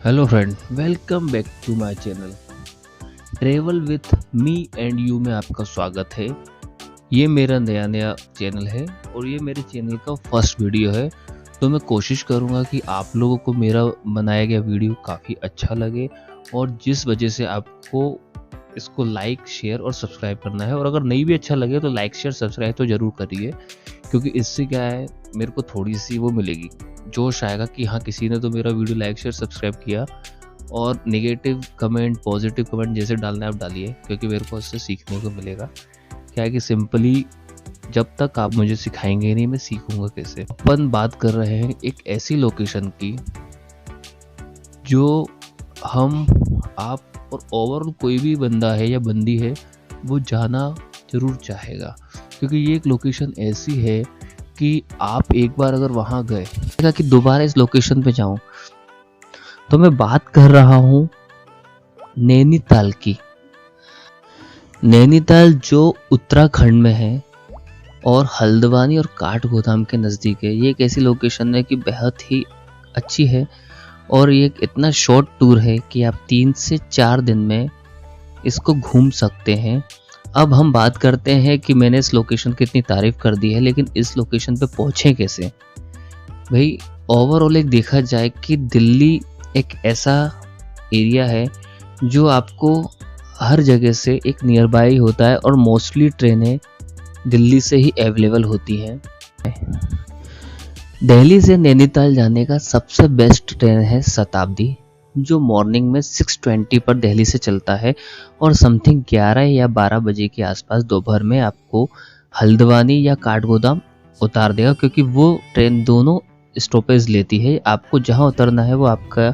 Hello friend, welcome back to my channel travel with me and you में आपका स्वागत है। ये मेरा नया चैनल है और ये मेरे चैनल का फर्स्ट वीडियो है, तो मैं कोशिश करूँगा कि आप लोगों को मेरा बनाया गया वीडियो काफ़ी अच्छा लगे और जिस वजह से आपको इसको लाइक, शेयर और सब्सक्राइब करना है। और अगर नहीं भी अच्छा लगे तो लाइक, शेयर, सब्सक्राइब तो ज़रूर करिए, क्योंकि इससे क्या है, मेरे को थोड़ी सी वो मिलेगी, जोश आएगा कि हाँ, किसी ने तो मेरा वीडियो लाइक, शेयर, सब्सक्राइब किया। और नेगेटिव कमेंट, पॉजिटिव कमेंट जैसे डालना है आप डालिए, क्योंकि मेरे को इससे सीखने को मिलेगा। क्या है कि सिंपली जब तक आप मुझे सिखाएंगे नहीं, मैं सीखूंगा कैसे। अपन बात कर रहे हैं एक ऐसी लोकेशन की जो हम, आप और ओवरऑल कोई भी बंदा है या बंदी है वो जाना जरूर चाहेगा, क्योंकि ये एक लोकेशन ऐसी है कि आप एक बार अगर वहाँ गए कि दोबारा इस लोकेशन पे जाऊं। तो मैं बात कर रहा हूँ नैनीताल की। नैनीताल जो उत्तराखंड में है और हल्द्वानी और काठगोदाम के नज़दीक है। ये एक ऐसी लोकेशन है कि बेहद ही अच्छी है और ये इतना शॉर्ट टूर है कि आप 3 से 4 दिन में इसको घूम सकते हैं। अब हम बात करते हैं कि मैंने इस लोकेशन की इतनी तारीफ कर दी है, लेकिन इस लोकेशन पे पहुंचे कैसे। भाई ओवरऑल एक देखा जाए कि दिल्ली एक ऐसा एरिया है जो आपको हर जगह से एक नियर बाय होता है और मोस्टली ट्रेनें दिल्ली से ही अवेलेबल होती हैं। दिल्ली से नैनीताल जाने का सबसे बेस्ट ट्रेन है शताब्दी, जो मॉर्निंग में 6:20 पर दिल्ली से चलता है और समथिंग 11 या 12 बजे के आसपास दोपहर में आपको हल्द्वानी या काठगोदाम उतार देगा, क्योंकि वो ट्रेन दोनों स्टॉपेज लेती है। आपको जहां उतरना है वो आपका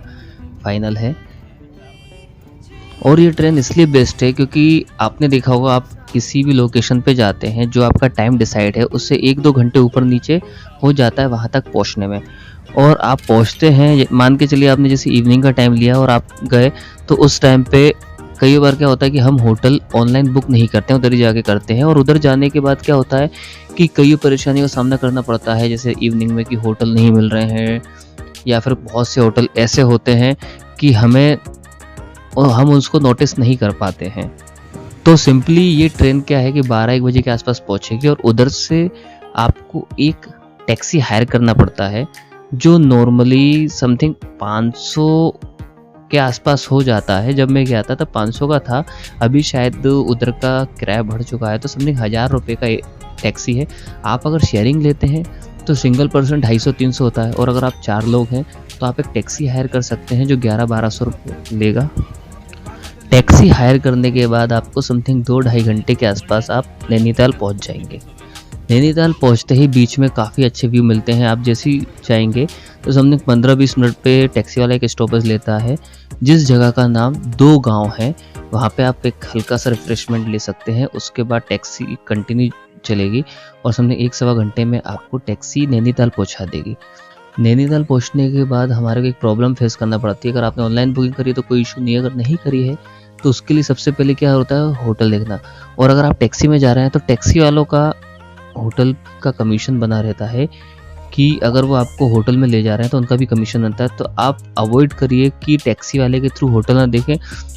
फाइनल है। और ये ट्रेन इसलिए बेस्ट है क्योंकि आपने देखा होगा, आप किसी भी लोकेशन पे जाते हैं जो आपका टाइम डिसाइड है उससे 1-2 घंटे ऊपर नीचे हो जाता है वहां तक पहुंचने में। और आप पहुंचते हैं, मान के चलिए आपने जैसे इवनिंग का टाइम लिया और आप गए, तो उस टाइम पे कई बार क्या होता है कि हम होटल ऑनलाइन बुक नहीं करते हैं, उधर ही जाके करते हैं। और उधर जाने के बाद क्या होता है कि कई परेशानियों का सामना करना पड़ता है, जैसे इवनिंग में कि होटल नहीं मिल रहे हैं या फिर बहुत से होटल ऐसे होते हैं कि हम उसको नोटिस नहीं कर पाते हैं। तो सिंपली ये ट्रेन क्या है कि 12-1 बजे के आसपास पहुंचेगी और उधर से आपको एक टैक्सी हायर करना पड़ता है, जो नॉर्मली समथिंग 500 के आसपास हो जाता है। जब मैं गया था तब 500 का था, अभी शायद उधर का किराया बढ़ चुका है, तो समथिंग 1000 रुपये का टैक्सी है। आप अगर शेयरिंग लेते हैं तो सिंगल पर्सन 250-300 होता है, और अगर आप 4 लोग हैं तो आप एक टैक्सी हायर कर सकते हैं जो 1100-1200 रुपये लेगा। टैक्सी हायर करने के बाद आपको समथिंग 2-2.5 घंटे के आसपास आप नैनीताल पहुंच जाएंगे। नैनीताल पहुंचते ही बीच में काफ़ी अच्छे व्यू मिलते हैं। आप जैसे ही जाएंगे तो समथिंग 15-20 मिनट पे टैक्सी वाला एक स्टॉपेज लेता है, जिस जगह का नाम 2 गांव है। वहाँ पे आप एक हल्का सा रिफ्रेशमेंट ले सकते हैं। उसके बाद टैक्सी कंटिन्यू चलेगी और समथिंग 1-1.25 घंटे में आपको टैक्सी नैनीताल पहुँचा देगी। नैनीताल पहुँचने के बाद हमारे को एक प्रॉब्लम फेस करना पड़ती है। अगर आपने ऑनलाइन बुकिंग करी तो कोई इशू नहीं, अगर नहीं करी है तो उसके लिए सबसे पहले क्या होता है, होटल देखना। और अगर आप टैक्सी में जा रहे हैं तो टैक्सी वालों का होटल का कमीशन बना रहता है कि अगर वो आपको होटल में ले जा रहे हैं तो उनका भी कमीशन बनता है। तो आप अवॉइड करिए कि टैक्सी वाले के थ्रू होटल ना देखें,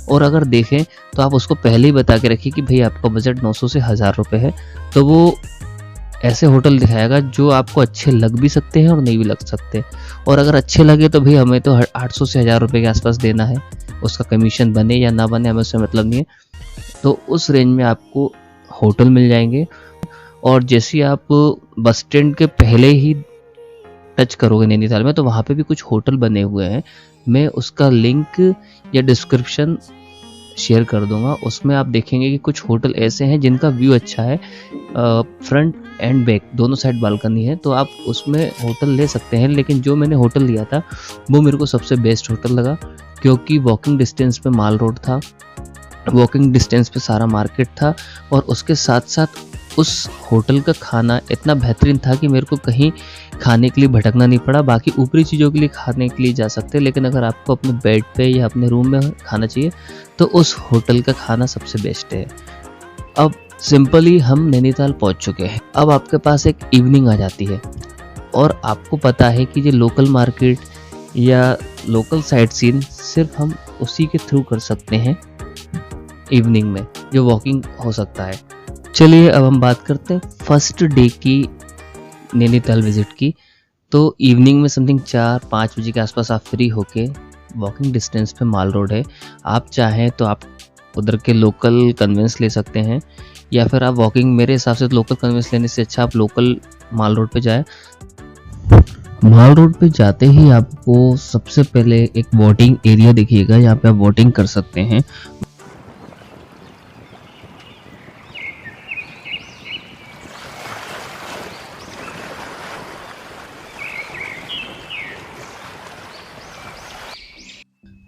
और अगर देखें तो आप उसको पहले ही बता के रखिए कि भाई आपका बजट 900 से 1000 रुपये है। तो वो ऐसे होटल दिखाएगा जो आपको अच्छे लग भी सकते हैं और नहीं भी लग सकते। और अगर अच्छे लगे तो भाई हमें तो 800 से 1000 रुपये के आसपास देना है, उसका कमीशन बने या ना बने हमें उससे मतलब नहीं है। तो उस रेंज में आपको होटल मिल जाएंगे। और जैसे ही आप बस स्टैंड के पहले ही टच करोगे नैनीताल में, तो वहाँ पे भी कुछ होटल बने हुए हैं। मैं उसका लिंक या डिस्क्रिप्शन शेयर कर दूंगा। उसमें आप देखेंगे कि कुछ होटल ऐसे हैं जिनका व्यू अच्छा है, फ्रंट एंड बैक दोनों साइड बालकनी है, तो आप उसमें होटल ले सकते हैं। लेकिन जो मैंने होटल लिया था वो मेरे को सबसे बेस्ट होटल लगा, क्योंकि वॉकिंग डिस्टेंस पे माल रोड था, वॉकिंग डिस्टेंस पे सारा मार्केट था, और उसके साथ साथ उस होटल का खाना इतना बेहतरीन था कि मेरे को कहीं खाने के लिए भटकना नहीं पड़ा। बाकी ऊपरी चीज़ों के लिए खाने के लिए जा सकते हैं, लेकिन अगर आपको अपने बेड पे या अपने रूम में खाना चाहिए तो उस होटल का खाना सबसे बेस्ट है। अब सिंपली हम नैनीताल पहुंच चुके हैं। अब आपके पास एक इवनिंग आ जाती है और आपको पता है कि ये लोकल मार्केट या लोकल साइट सीन सिर्फ हम उसी के थ्रू कर सकते हैं इवनिंग में, जो वॉकिंग हो सकता है। चलिए अब हम बात करते हैं फर्स्ट डे की नैनीताल विजिट की। तो इवनिंग में समथिंग 4-5 बजे के आसपास आप फ्री होके, वॉकिंग डिस्टेंस पे माल रोड है, आप चाहें तो आप उधर के लोकल कन्वेंस ले सकते हैं, या फिर आप वॉकिंग, मेरे हिसाब से लोकल कन्वेंस लेने से अच्छा आप लोकल माल रोड पे जाए। माल रोड पे जाते ही आपको सबसे पहले एक वोटिंग एरिया दिखिएगा, यहाँ पे आप वोटिंग कर सकते हैं।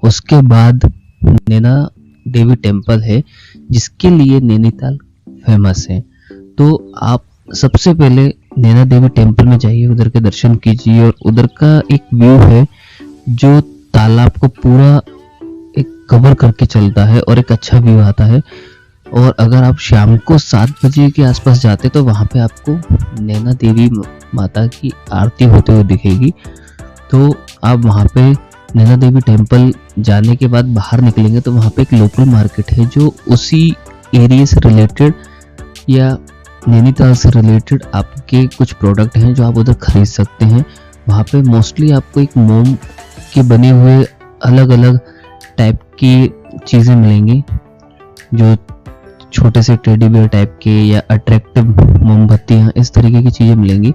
उसके बाद नैना देवी टेम्पल है, जिसके लिए नैनीताल फेमस है। तो आप सबसे पहले नैना देवी टेम्पल में जाइए, उधर के दर्शन कीजिए, और उधर का एक व्यू है जो तालाब को पूरा एक कवर करके चलता है और एक अच्छा व्यू आता है। और अगर आप शाम को 7 बजे के आसपास जाते तो वहाँ पे आपको नैना देवी माता की आरती होते हुए दिखेगी। तो आप वहाँ पे नैना देवी टेम्पल जाने के बाद बाहर निकलेंगे तो वहाँ पे एक लोकल मार्केट है जो उसी एरिया से रिलेटेड या नैनीताल से रिलेटेड आपके कुछ प्रोडक्ट हैं जो आप उधर खरीद सकते हैं। वहाँ पे मोस्टली आपको एक मोम के बने हुए अलग अलग टाइप की चीज़ें मिलेंगी, जो छोटे से टेडी बियर टाइप के या अट्रैक्टिव मोमबत्तियाँ, इस तरीके की चीज़ें मिलेंगी।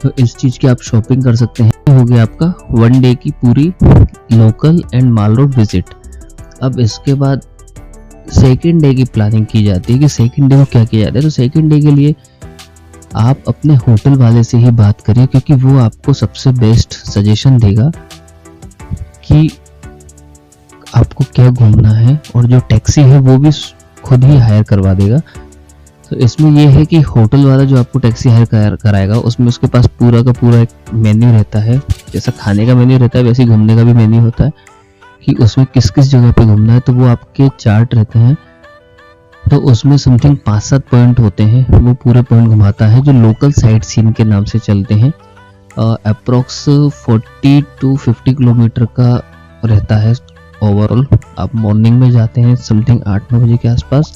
तो इस चीज़ की आप शॉपिंग कर सकते हैं। हो गया आपका 1 डे की पूरी local and mall road visit. अब इसके बाद सेकेंड डे की प्लानिंग की जाती है कि सेकेंड डे को क्या किया जाता है। तो सेकेंड डे के लिए आप अपने होटल वाले से ही बात करिए, क्योंकि वो आपको सबसे बेस्ट सजेशन देगा कि आपको क्या घूमना है, और जो टैक्सी है वो भी खुद ही हायर करवा देगा। तो इसमें यह है कि होटल वाला जो आपको टैक्सी हायर कराएगा उसमें उसके पास पूरा का पूरा एक मेन्यू रहता है, जैसा खाने का मेन्यू रहता है वैसे ही घूमने का भी मेन्यू होता है कि उसमें किस किस जगह पे घूमना है। तो वो आपके चार्ट रहते हैं, तो उसमें समथिंग 5-7 पॉइंट होते हैं, वो पूरे पॉइंट घुमाता है जो लोकल साइट सीन के नाम से चलते हैं। अप्रोक्स 40 to 50 किलोमीटर का रहता है ओवरऑल। आप मॉर्निंग में जाते हैं समथिंग 8-9 बजे के आसपास,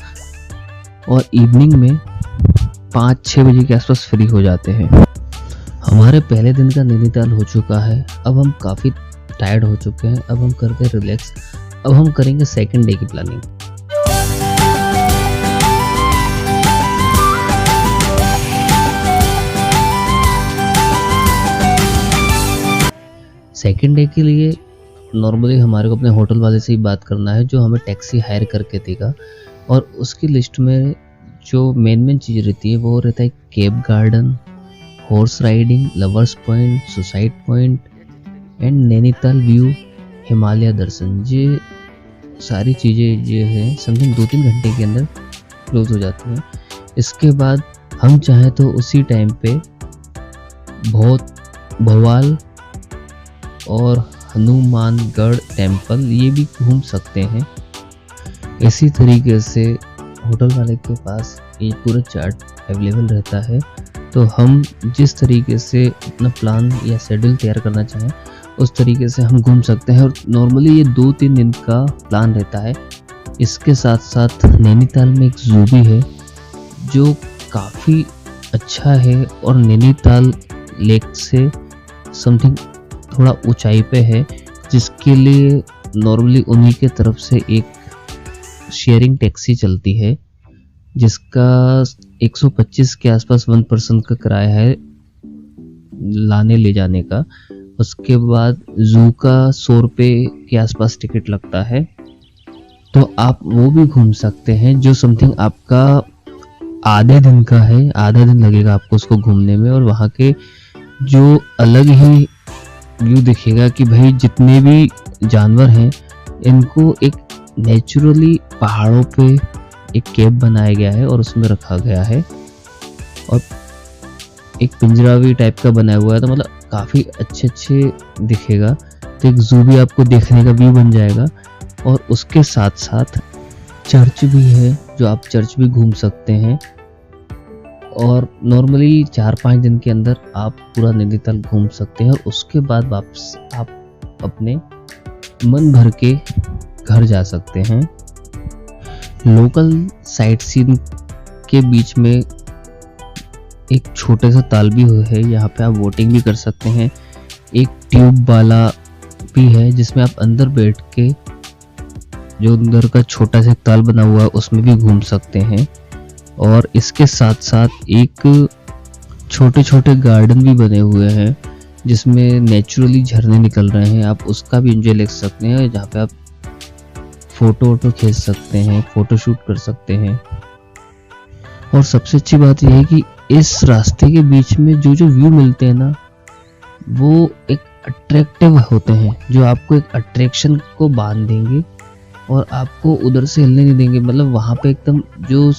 और इवनिंग में 5-6 बजे के आसपास फ्री हो जाते हैं। हमारे पहले दिन का नैनीताल हो चुका है, अब हम काफ़ी टायर्ड हो चुके हैं, अब हम करते हैं रिलैक्स। अब हम करेंगे सेकंड डे की प्लानिंग। सेकंड डे के लिए नॉर्मली हमारे को अपने होटल वाले से ही बात करना है जो हमें टैक्सी हायर करके देगा, और उसकी लिस्ट में जो मेन चीज़ रहती है वो रहता है cape garden, horse riding, lovers point, suicide point and Nainital view, Himalaya Darshan. ये सारी चीज़ें जो है समथिंग 2-3 घंटे के अंदर क्लोज हो जाती हैं। इसके बाद हम चाहें तो उसी टाइम पे बहुत भोवाल और हनुमानगढ़ टेम्पल ये भी घूम सकते हैं। इसी तरीके से होटल वाले के पास ये पूरा चार्ट अवेलेबल रहता है, तो हम जिस तरीके से अपना प्लान या शेड्यूल तैयार करना चाहें उस तरीके से हम घूम सकते हैं। और नॉर्मली ये 2-3 दिन का प्लान रहता है। इसके साथ साथ नैनीताल में एक जू भी है जो काफ़ी अच्छा है, और नैनीताल लेक से समथिंग थोड़ा ऊंचाई पे है, जिसके लिए नॉर्मली उन्हीं के तरफ से एक शेयरिंग टैक्सी चलती है जिसका 125 के आसपास 1 पर्सन का किराया है लाने ले जाने का। उसके बाद जू का 100 रुपये के आसपास टिकट लगता है। तो आप वो भी घूम सकते हैं, जो समथिंग आपका आधे दिन का है, आधा दिन लगेगा आपको उसको घूमने में। और वहाँ के जो अलग ही व्यू दिखेगा कि भाई जितने भी जानवर हैं इनको एक नेचुरली पहाड़ों पे एक केव बनाया गया है और उसमें रखा गया है, और एक पिंजरा भी टाइप का बनाया हुआ है, तो मतलब काफ़ी अच्छे दिखेगा। तो एक जू भी आपको देखने का व्यू बन जाएगा। और उसके साथ साथ चर्च भी है, जो आप चर्च भी घूम सकते हैं। और नॉर्मली 4-5 दिन के अंदर आप पूरा नैनीताल घूम सकते हैं, और उसके बाद वापस आप अपने मन भर के घर जा सकते हैं। लोकल साइट सीन के बीच में एक छोटे सा ताल भी है, यहाँ पे आप बोटिंग भी कर सकते हैं। एक ट्यूब वाला भी है जिसमें आप अंदर बैठ के, जो अंदर का छोटा सा ताल बना हुआ है उसमें भी घूम सकते हैं। और इसके साथ साथ एक छोटे गार्डन भी बने हुए हैं जिसमें नेचुरली झरने निकल रहे हैं, आप उसका भी एंजॉय ले सकते हैं, जहाँ पे आप फोटो खींच सकते हैं, फोटो शूट कर सकते हैं। और सबसे अच्छी बात यह है कि इस रास्ते के बीच में जो व्यू मिलते हैं ना, वो एक अट्रैक्टिव होते हैं, जो आपको एक अट्रैक्शन को बांध देंगे और आपको उधर से हिलने नहीं देंगे। मतलब वहाँ पे एकदम जो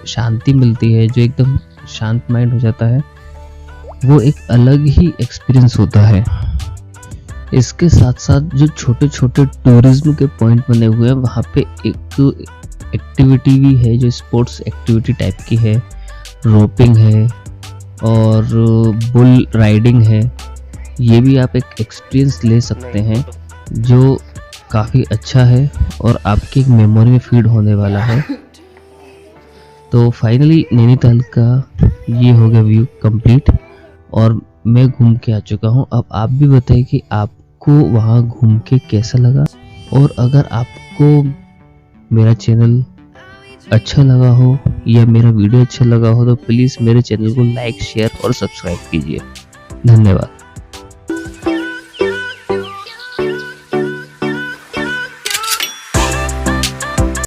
शांति मिलती है, जो एकदम शांत माइंड हो जाता है, वो एक अलग ही एक्सपीरियंस होता है। इसके साथ साथ जो छोटे टूरिज्म के पॉइंट बने हुए हैं, वहाँ पे एक एक्टिविटी भी है जो स्पोर्ट्स एक्टिविटी टाइप की है, रोपिंग है और बुल राइडिंग है। ये भी आप एक एक्सपीरियंस ले सकते हैं जो काफ़ी अच्छा है और आपकी एक मेमोरी में फीड होने वाला है। तो फाइनली नैनीताल का ये हो गया व्यू कंप्लीट, और मैं घूम के आ चुका हूँ। अब आप भी बताइए कि आपको वहाँ घूम के कैसा लगा, और अगर आपको मेरा चैनल अच्छा लगा हो या मेरा वीडियो अच्छा लगा हो तो प्लीज़ मेरे चैनल को लाइक, शेयर और सब्सक्राइब कीजिए। धन्यवाद।